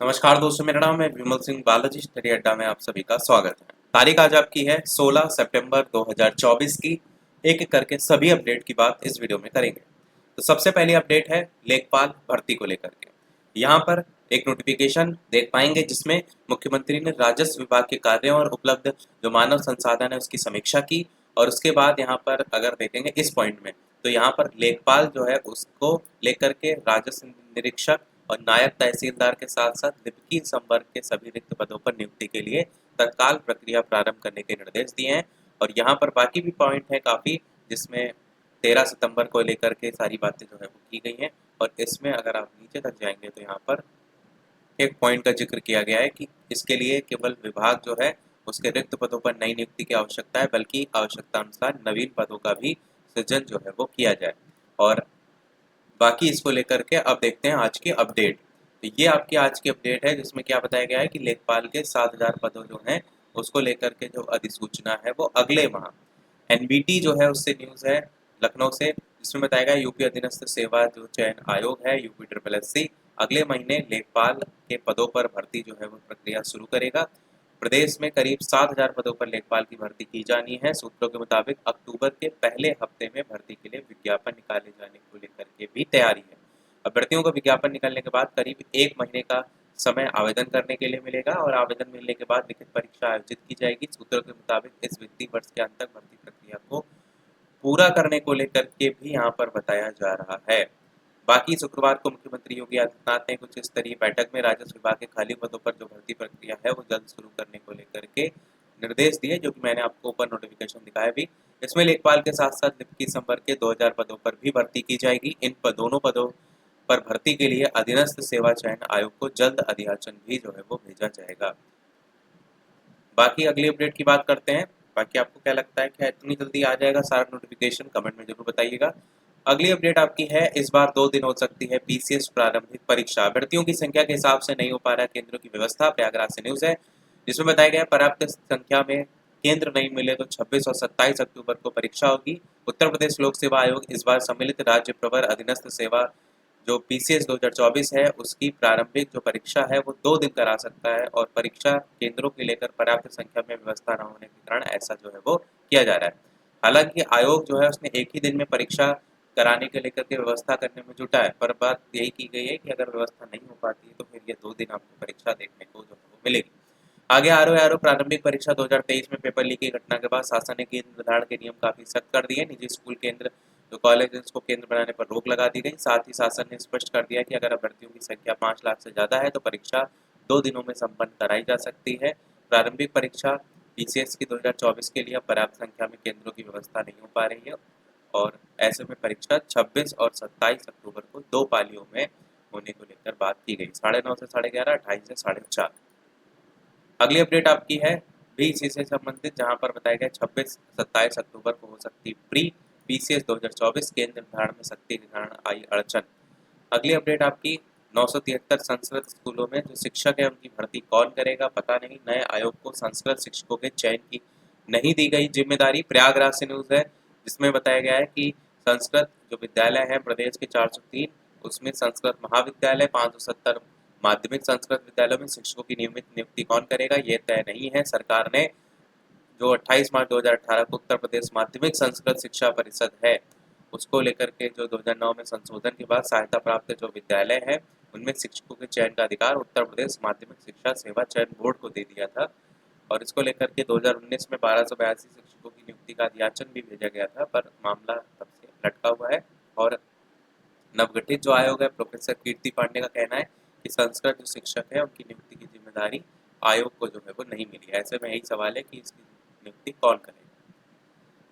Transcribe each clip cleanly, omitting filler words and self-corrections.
नमस्कार दोस्तों, मेरा नाम है विमल सिंह बालाजी। स्टडी अड्डा में आप सभी का स्वागत है। तारीख आज आपकी है 16 सितंबर 2024 की। एक एक करके सभी अपडेट की बात इस वीडियो में करेंगे। तो सबसे पहली अपडेट है लेखपाल भर्ती को लेकर के। यहाँ पर एक नोटिफिकेशन देख पाएंगे जिसमें मुख्यमंत्री ने राजस्व विभाग के कार्यों और उपलब्ध जो मानव संसाधन है उसकी समीक्षा की। और उसके बाद यहाँ पर अगर देखेंगे इस पॉइंट में, तो यहाँ पर लेखपाल जो है उसको लेकर के राजस्व निरीक्षक और नायब तहसीलदार के साथ साथ लिपिकी संवर्ग के सभी रिक्त पदों पर नियुक्ति के लिए तत्काल प्रक्रिया प्रारंभ करने के निर्देश दिए हैं। और यहाँ पर बाकी भी पॉइंट है काफ़ी, जिसमें 13 सितंबर को लेकर के सारी बातें जो है वो की गई हैं। और इसमें अगर आप नीचे तक जाएंगे तो यहाँ पर एक पॉइंट का जिक्र किया गया है कि इसके लिए केवल विभाग जो है उसके रिक्त पदों पर नई नियुक्ति की आवश्यकता है, बल्कि आवश्यकता अनुसार नवीन पदों का भी सृजन जो है वो किया जाए। और बाकी इसको लेकर के अब देखते हैं आज की अपडेट। तो ये आपकी आज की अपडेट है जिसमें क्या बताया गया है कि लेखपाल के 7,000 पदों जो हैं उसको लेकर के जो अधिसूचना है वो अगले माह एनबीटी जो है उससे न्यूज़ है लखनऊ से, जिसमें बताया गया यूपी अधीनस्थ सेवा जो चयन आयोग है यूपी ट्रिपल एस सी अगले महीने लेखपाल के पदों पर भर्ती जो है वो प्रक्रिया शुरू करेगा। प्रदेश में करीब 7,000 पदों पर लेखपाल की भर्ती की जानी है। सूत्रों के मुताबिक अक्टूबर के पहले हफ्ते में भर्ती के लिए विज्ञापन निकाले जाने को लेकर के भी तैयारी है। अभ्यर्थियों को विज्ञापन निकलने के बाद करीब 1 महीने का समय आवेदन करने के लिए मिलेगा और आवेदन मिलने के बाद लिखित परीक्षा आयोजित की जाएगी। सूत्रों के मुताबिक इस वित्तीय वर्ष के अंत तक भर्ती प्रक्रिया को पूरा करने को लेकर के भी यहाँ पर बताया जा रहा है। बाकी शुक्रवार को मुख्यमंत्री योगी आदित्यनाथ ने कुछ स्तरीय बैठक में राजस्व विभाग के खाली पदों पर जो भर्ती प्रक्रिया है वो जल्द शुरू करने को लेकर के निर्देश दिए, जो कि मैंने आपको ऊपर नोटिफिकेशन दिखाया भी। इसमें लेखपाल के साथ साथ लिपिकी संवर्ग के 2,000 पदों पर भी भर्ती की जाएगी। इन दोनों पदों पर भर्ती के लिए अधीनस्थ सेवा चयन आयोग को जल्द अधियाचन भी जो है वो भेजा जाएगा। बाकी अगली अपडेट की बात करते हैं। बाकी आपको क्या लगता है, क्या इतनी जल्दी आ जाएगा सारा नोटिफिकेशन? कमेंट में जरूर बताइएगा। अगली अपडेट आपकी है, इस बार 2 दिन हो सकती है पीसीएस प्रारंभिक परीक्षा। अभ्यर्थियों की संख्या के हिसाब से नहीं हो पा रहा है केंद्रों की व्यवस्था। प्रयागराज से न्यूज है जिसमें बताया गया पर्याप्त संख्या में केंद्र नहीं मिले तो 26 और 27 अक्टूबर को परीक्षा होगी। उत्तर प्रदेश लोक सेवा आयोग इस बार सम्मिलित राज्य प्रवर अधीनस्थ सेवा जो पीसीएस 2024 है उसकी प्रारंभिक जो परीक्षा है वो 2 दिन करा सकता है। और परीक्षा केंद्रों के लेकर पर्याप्त संख्या में व्यवस्था न होने के कारण ऐसा जो है वो किया जा रहा है। हालांकि आयोग जो है उसने एक ही दिन में परीक्षा कराने के लेकर के व्यवस्था करने में जुटा है, पर बात यही की गई है कि अगर व्यवस्था नहीं हो पाती है तो फिर ये 2 दिन आपको परीक्षा देखने को जो है वो मिलेगी। आगे आरओ प्रारंभिक परीक्षा 2023 में पेपर लीक की घटना के बाद शासन ने केंद्र निर्धारण के नियम काफी सख्त कर दिए। निजी स्कूल केंद्र जो कॉलेज को केंद्र बनाने पर रोक लगा दी गई। साथ ही शासन ने स्पष्ट कर दिया कि अगर अभ्यर्थियों की संख्या 5 लाख से ज्यादा है तो परीक्षा 2 दिनों में संपन्न कराई जा सकती है। प्रारंभिक परीक्षा पीसीएस की 2024 के लिए पर्याप्त संख्या में केंद्रों की व्यवस्था नहीं हो पा रही है और ऐसे में परीक्षा 26 और 27 अक्टूबर को 2 पालियों में होने को लेकर बात की गई। 9:30 से 11:30, 2:30 से 4:30। अगली अपडेट आपकी है भी इसी से संबंधित, जहां पर बताया गया 26-27 अक्टूबर को हो सकती प्री पीसीएस 2024 केंद्र निर्धारण में शक्ति निर्धारण आई अड़चन। अगली अपडेट आपकी 973 संस्कृत स्कूलों में जो शिक्षक है उनकी भर्ती कौन करेगा पता नहीं। नए आयोग को संस्कृत शिक्षकों के चयन की नहीं दी गई जिम्मेदारी। प्रयागराज से न्यूज है जिसमें बताया गया है कि संस्कृत जो विद्यालय है प्रदेश के 403 उसमें संस्कृत महाविद्यालय 570 माध्यमिक संस्कृत विद्यालयों में शिक्षकों की नियमित नियुक्ति कौन करेगा ये तय नहीं है। सरकार ने जो 28 मार्च 2018 को उत्तर प्रदेश माध्यमिक संस्कृत शिक्षा परिषद है उसको लेकर के जो 2009 में संशोधन के बाद सहायता प्राप्त जो विद्यालय है उनमें शिक्षकों के चयन का अधिकार उत्तर प्रदेश माध्यमिक शिक्षा सेवा चयन बोर्ड को दे दिया था। और इसको लेकर के 2019 में 1282 शिक्षकों की नियुक्ति का अधियाचन भी भेजा गया था, पर मामला तब से लटका हुआ है। और नवगठित जो आयोग है प्रोफेसर कीर्ति पांडे का कहना है कि संस्कृत जो शिक्षक है उनकी नियुक्ति की जिम्मेदारी आयोग को जो है वो नहीं मिली। ऐसे में यही सवाल है कि इसकी नियुक्ति कौन करेगा।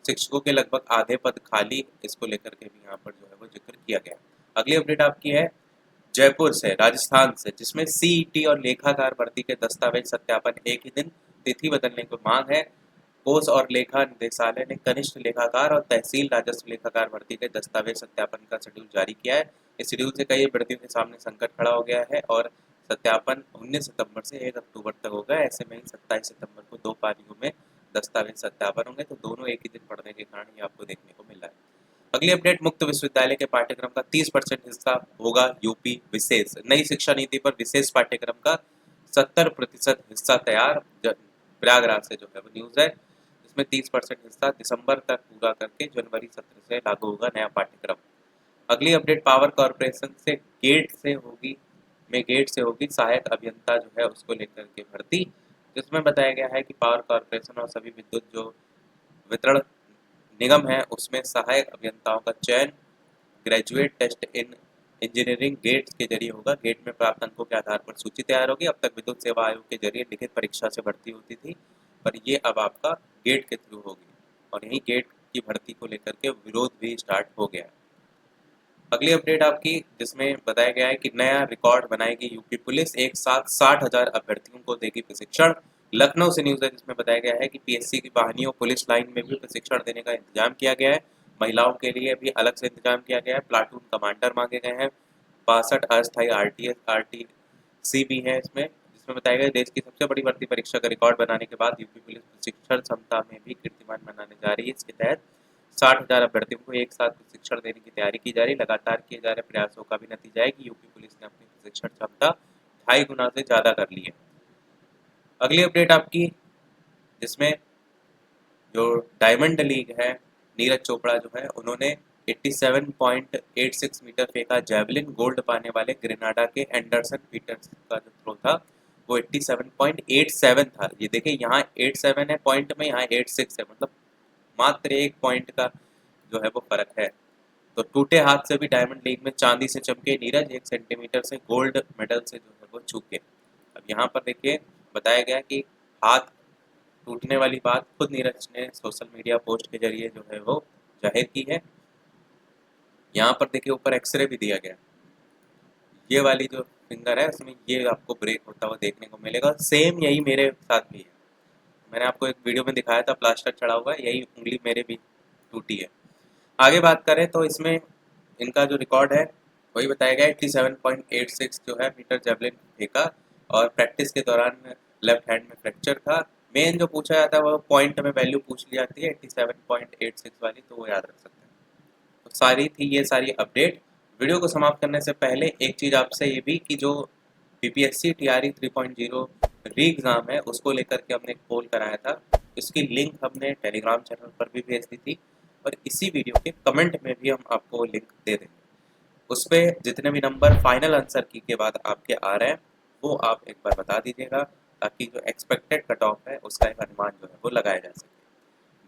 शिक्षकों के लगभग आधे पद खाली, इसको लेकर के भी यहाँ पर जो है वो जिक्र किया गया। अगली अपडेट आपकी है जयपुर से, राजस्थान से, जिसमें सीईटी और लेखाकार भर्ती के दस्तावेज सत्यापन एक ही दिन, तिथि बदलने की मांग है। कोष और लेखा निदेशालय ने कनिष्ठ लेखाकार और तहसील राजस्व लेखाकार भर्ती के दस्तावेज सत्यापन का शेड्यूल जारी किया है। इस शेड्यूल से कई अभ्यर्थियों के सामने संकट खड़ा हो गया है और सत्यापन 19 सितंबर से 1 अक्टूबर तक होगा। ऐसे में ही 27 सितंबर को 2 पालियों में दस्तावेज सत्यापन होंगे, तो दोनों एक ही दिन पड़ने के कारण ये आपको देखने को मिल रहा है। अगली अपडेट, मुक्त विश्वविद्यालय के पाठ्यक्रम का 30% हिस्सा होगा यूपी विशेष। नई शिक्षा नीति पर विशेष पाठ्यक्रम का 70% हिस्सा तैयार। प्रयागराज से जो है वो न्यूज है, इसमें 30% हिस्सा दिसंबर तक पूरा करके जनवरी सत्र से लागू होगा नया पाठ्यक्रम। अगली अपडेट, पावर कॉरपोरेशन से गेट से होगी सहायक अभियंता जो है उसको लेकर के भर्ती, जिसमें बताया गया है कि पावर कॉरपोरेशन और सभी विद्युत जो वितरण निगम है उसमें सहायक अभियंताओं का चयन graduate test in engineering GATE के जरिए होगा। गेट में प्राप्त अंकों के आधार पर सूची तैयार होगी। अब तक विद्युत सेवा आयोग के जरिए लिखित परीक्षा से भर्ती होती थी, पर ये अब आपका गेट के थ्रू होगी और यही गेट की भर्ती को लेकर के विरोध भी स्टार्ट हो गया। अगली अपडेट आपकी, जिसमें बताया गया है कि नया रिकॉर्ड बनाएगी यूपी पुलिस, एक साथ 60,000 अभ्यर्थियों को देगी प्रशिक्षण। लखनऊ से न्यूज है, जिसमें बताया गया है कि पीएससी की वाहिनियों पुलिस लाइन में भी प्रशिक्षण देने का इंतजाम किया गया है। महिलाओं के लिए भी अलग से इंतजाम किया गया है। प्लाटून कमांडर मांगे गए हैं। 62 अस्थायी आरटीसी भी है इसमें, जिसमें बताया गया देश की सबसे बड़ी भर्ती परीक्षा का रिकॉर्ड बनाने के बाद यूपी पुलिस प्रशिक्षण क्षमता में भी कीर्तिमान बनाने जा रही है। इसके तहत 60,000 अभ्यर्थियों को एक साथ प्रशिक्षण देने की तैयारी की जा रही है। लगातार किए जा रहे प्रयासों का भी नतीजा है कि यूपी पुलिस ने अपनी प्रशिक्षण क्षमता 2.5 गुना से ज्यादा कर ली है। अगली अपडेट आपकी, जिसमें जो डायमंड लीग है, नीरज चोपड़ा जो है उन्होंने 87.86 मीटर फेंका जैवलिन। गोल्ड पाने वाले ग्रेनाडा के एंडरसन पीटर्स का जो थ्रो था वो 87.87 था। ये देखिए यहाँ 87 है पॉइंट में, यहाँ 86 है, मतलब मात्र 1 पॉइंट का जो है वो फर्क है। तो टूटे हाथ से भी डायमंड लीग में चांदी से चमके नीरज, 1 सेंटीमीटर से गोल्ड मेडल से जो है वो चूके। अब यहाँ पर देखिए बताया गया कि हाथ टूटने वाली बात खुद नीरज ने सोशल मीडिया पोस्ट के जरिए जो है वो जाहिर की है। यहाँ पर देखिए ऊपर एक्सरे भी दिया गया, ये वाली जो फिंगर है उसमें ये आपको ब्रेक होता हुआ देखने को मिलेगा। सेम यही मेरे साथ भी है, मैंने आपको एक वीडियो में दिखाया था, प्लास्टर चढ़ा हुआ है, यही उंगली मेरे भी टूटी है। आगे बात करें तो इसमें इनका जो रिकॉर्ड है वही बताया गया, 87.86 जो है मीटर जेवलिन फेंका और प्रैक्टिस के दौरान लेफ्ट हैंड में फ्रैक्चर था। मेन जो पूछा जाता है वो पॉइंट में वैल्यू पूछ ली जाती है 87.86 वाली, तो वो याद रख सकते हैं। तो सारी थी ये सारी अपडेट। वीडियो को समाप्त करने से पहले एक चीज़ आपसे ये भी कि जो बीपीएससी टीआरई 3.0 री एग्ज़ाम है उसको लेकर के हमने एक पोल कराया था, इसकी लिंक हमने टेलीग्राम चैनल पर भी भेज दी थी और इसी वीडियो के कमेंट में भी हम आपको लिंक दे देंगे। उस पर जितने भी नंबर फाइनल आंसर की के बाद आपके आ रहे हैं वो आप एक बार बता दीजिएगा, ताकि जो एक्सपेक्टेड कट ऑफ है उसका एक अनुमान जो है वो लगाया जा सके।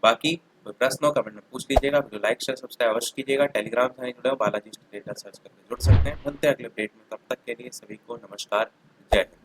बाकी कोई प्रश्न हो कमेंट में पूछ लीजिएगा। वीडियो लाइक शेयर सब्सक्राइब अवश्य कीजिएगा। टेलीग्राम से नहीं जुड़े हो बालाजी स्टडी डेटा सर्च करके जुड़ सकते हैं। मिलते हैं अगले अपडेट में, तब तक के लिए सभी को नमस्कार, जय हिंद।